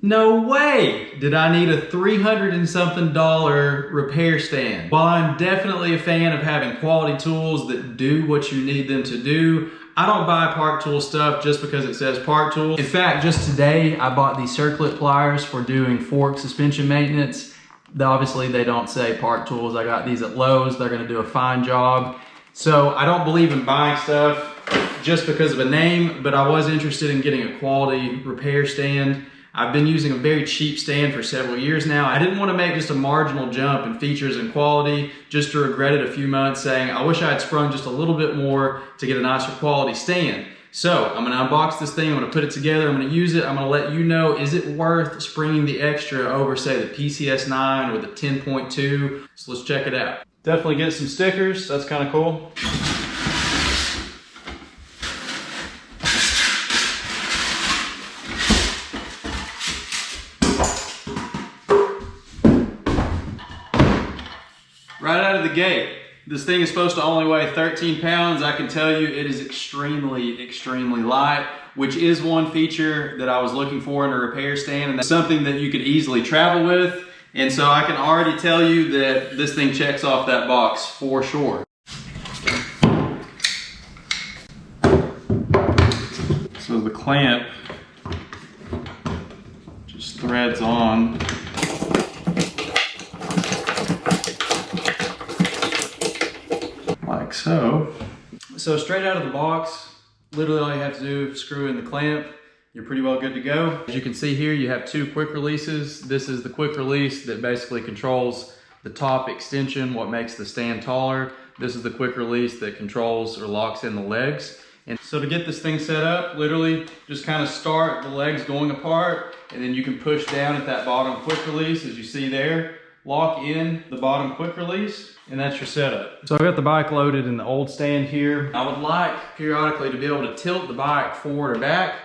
No way did I need a $300 and something repair stand. While I'm definitely a fan of having quality tools that do what you need them to do, I don't buy Park Tool stuff just because it says Park Tool. In fact, just today I bought these circlip pliers for doing fork suspension maintenance. Obviously they don't say Park Tools. I got these at Lowe's. They're gonna do a fine job. So I don't believe in buying stuff just because of a name, but I was interested in getting a quality repair stand. I've been using a very cheap stand for several years now. I didn't want to make just a marginal jump in features and quality just to regret it a few months saying, I wish I had sprung just a little bit more to get a nicer quality stand. So I'm going to unbox this thing, I'm going to put it together, I'm going to use it, I'm going to let you know, is it worth springing the extra over, say, the PCS9 or the 10.2? So let's check it out. Definitely get some stickers, that's kind of cool. Right out of the gate, this thing is supposed to only weigh 13 pounds. I can tell you it is extremely, extremely light, which is one feature that I was looking for in a repair stand, and that's something that you could easily travel with. And so I can already tell you that this thing checks off that box for sure. So the clamp just threads on. Like so. So straight out of the box, literally all you have to do is screw in the clamp. You're pretty well good to go. As you can see here, you have two quick releases. This is the quick release that basically controls the top extension, what makes the stand taller. This is the quick release that controls or locks in the legs. And so to get this thing set up, literally just kind of start the legs going apart, and then you can push down at that bottom quick release, as you see there, lock in the bottom quick release, and that's your setup. So I've got the bike loaded in the old stand here. I would like periodically to be able to tilt the bike forward or back.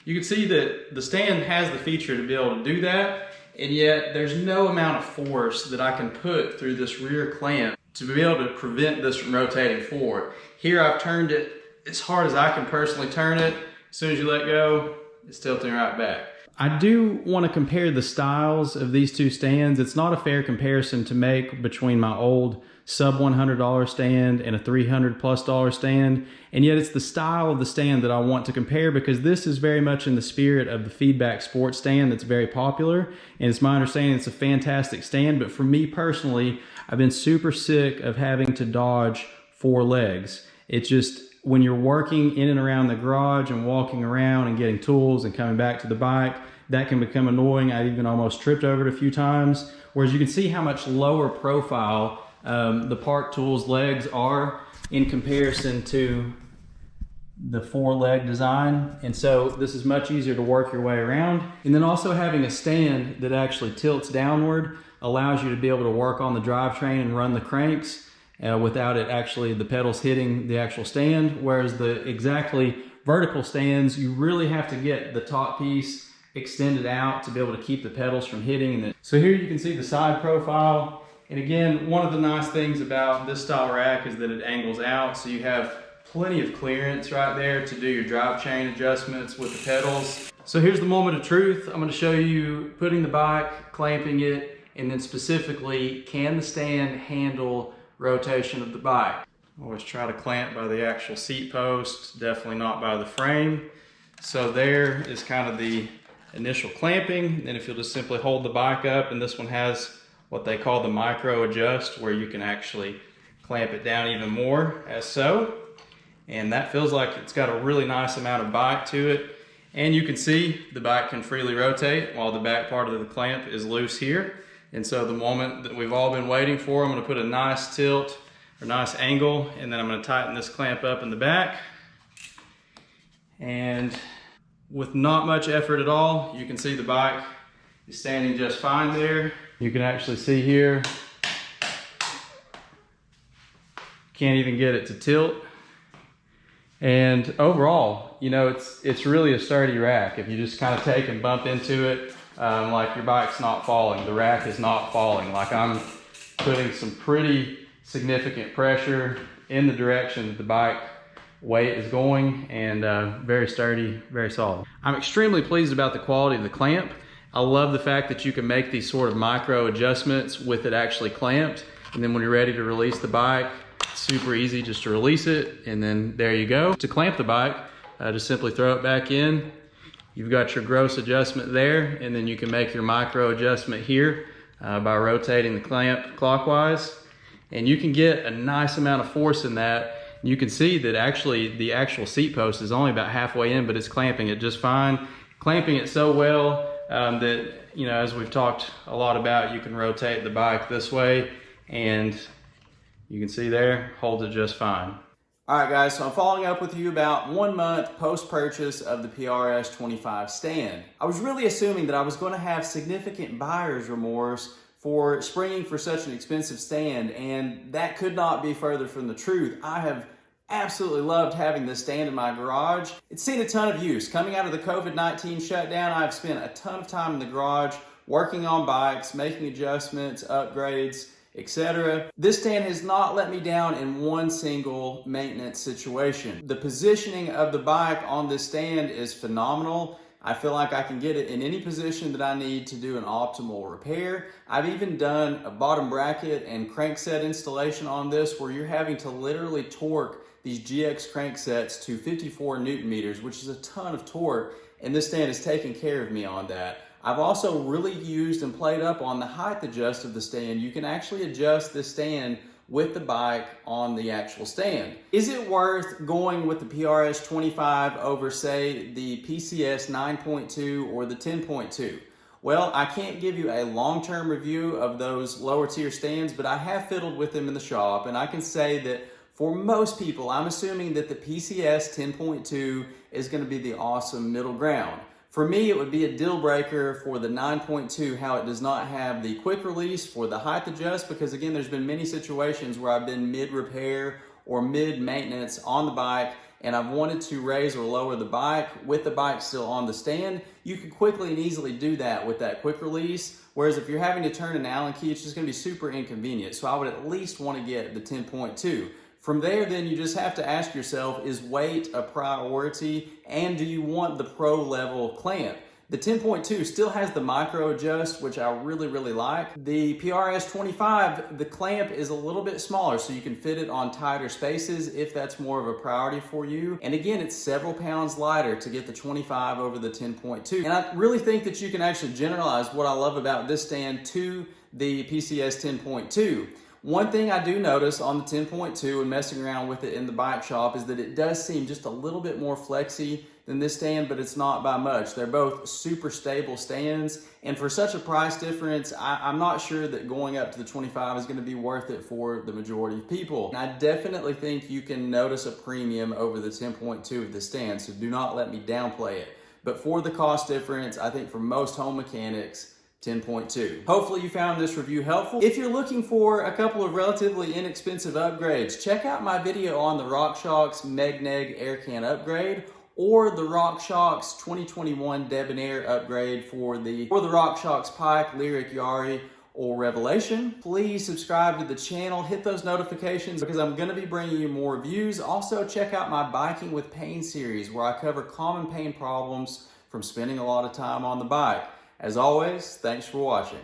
You can see that the stand has the feature to be able to do that, and yet there's no amount of force that I can put through this rear clamp to be able to prevent this from rotating forward. Here I've turned it as hard as I can personally turn it. As soon as you let go, it's tilting right back. I do want to compare the styles of these two stands. It's not a fair comparison to make between my old sub $100 stand and a $300+ stand, and yet it's the style of the stand that I want to compare, because this is very much in the spirit of the feedback sports stand that's very popular, and it's my understanding it's a fantastic stand. But for me personally, I've been super sick of having to dodge four legs. It's just, when you're working in and around the garage and walking around and getting tools and coming back to the bike, that can become annoying. I even almost tripped over it a few times. Whereas you can see how much lower profile the Park Tools legs are in comparison to the four leg design. And so this is much easier to work your way around. And then also having a stand that actually tilts downward allows you to be able to work on the drivetrain and run the cranks without it actually, the pedals hitting the actual stand. Whereas the exactly vertical stands, you really have to get the top piece extended out to be able to keep the pedals from hitting. So here you can see the side profile. And again, one of the nice things about this style rack is that it angles out, so you have plenty of clearance right there to do your drive chain adjustments with the pedals. So here's the moment of truth. I'm going to show you putting the bike, clamping it, and then specifically, can the stand handle rotation of the bike? Always try to clamp by the actual seat post, definitely not by the frame. So there is kind of the initial clamping. And if you'll just simply hold the bike up, and this one has what they call the micro adjust, where you can actually clamp it down even more, as so. And that feels like it's got a really nice amount of bite to it. And you can see the bike can freely rotate while the back part of the clamp is loose here. And so the moment that we've all been waiting for, I'm going to put a nice tilt or nice angle, and then I'm going to tighten this clamp up in the back. And with not much effort at all, you can see the bike is standing just fine there. You can actually see here, can't even get it to tilt. And overall, you know, it's really a sturdy rack. If you just kind of take and bump into it, like your bike's not falling, the rack is not falling. Like, I'm putting some pretty significant pressure in the direction that the bike weight is going, and very sturdy, very solid. I'm extremely pleased about the quality of the clamp. I love the fact that you can make these sort of micro adjustments with it actually clamped. And then when you're ready to release the bike, it's super easy just to release it. And then there you go. To clamp the bike, just simply throw it back in. You've got your gross adjustment there, and then you can make your micro adjustment here by rotating the clamp clockwise. And you can get a nice amount of force in that. You can see that actually the actual seat post is only about halfway in, but it's clamping it just fine. Clamping it so well that, you know, as we've talked a lot about, you can rotate the bike this way, and you can see there, holds it just fine. All right, guys, so I'm following up with you about 1 month post-purchase of the PRS-25 stand. I was really assuming that I was going to have significant buyer's remorse for springing for such an expensive stand, and that could not be further from the truth. I have absolutely loved having this stand in my garage. It's seen a ton of use. Coming out of the COVID-19 shutdown, I've spent a ton of time in the garage working on bikes, making adjustments, upgrades, etc. This stand has not let me down in one single maintenance situation. The positioning of the bike on this stand is phenomenal. I feel like I can get it in any position that I need to do an optimal repair. I've even done a bottom bracket and crankset installation on this where you're having to literally torque these GX cranksets to 54 Newton meters, which is a ton of torque, and this stand is taking care of me on that. I've also really used and played up on the height adjust of the stand. You can actually adjust this stand with the bike on the actual stand. Is it worth going with the PRS-25 over, say, the PCS 9.2 or the 10.2? Well, I can't give you a long-term review of those lower tier stands, but I have fiddled with them in the shop, and I can say that for most people, I'm assuming that the PCS 10.2 is going to be the awesome middle ground. For me, it would be a deal breaker for the 9.2, how it does not have the quick release for the height adjust, because again, there's been many situations where I've been mid-repair or mid-maintenance on the bike, and I've wanted to raise or lower the bike with the bike still on the stand. You can quickly and easily do that with that quick release, whereas if you're having to turn an Allen key, it's just gonna be super inconvenient. So I would at least wanna get the 10.2. From there, then you just have to ask yourself, is weight a priority, and do you want the pro level clamp? The 10.2 still has the micro adjust, which I really, really like. The PRS-25, the clamp is a little bit smaller, so you can fit it on tighter spaces if that's more of a priority for you. And again, it's several pounds lighter to get the 25 over the 10.2. And I really think that you can actually generalize what I love about this stand to the PCS 10.2. One thing I do notice on the 10.2 and messing around with it in the bike shop is that it does seem just a little bit more flexy than this stand, but it's not by much. They're both super stable stands, and for such a price difference, I'm not sure that going up to the 25 is going to be worth it for the majority of people. And I definitely think you can notice a premium over the 10.2 of the stand, so do not let me downplay it. But for the cost difference, I think for most home mechanics, 10.2. Hopefully you found this review helpful. If you're looking for a couple of relatively inexpensive upgrades, check out my video on the RockShox Megneg Air Can upgrade or the RockShox 2021 Debonair upgrade for the RockShox Pike, Lyric, Yari, or Revelation. Please subscribe to the channel, hit those notifications because I'm going to be bringing you more reviews. Also check out my Biking with Pain series where I cover common pain problems from spending a lot of time on the bike. As always, thanks for watching.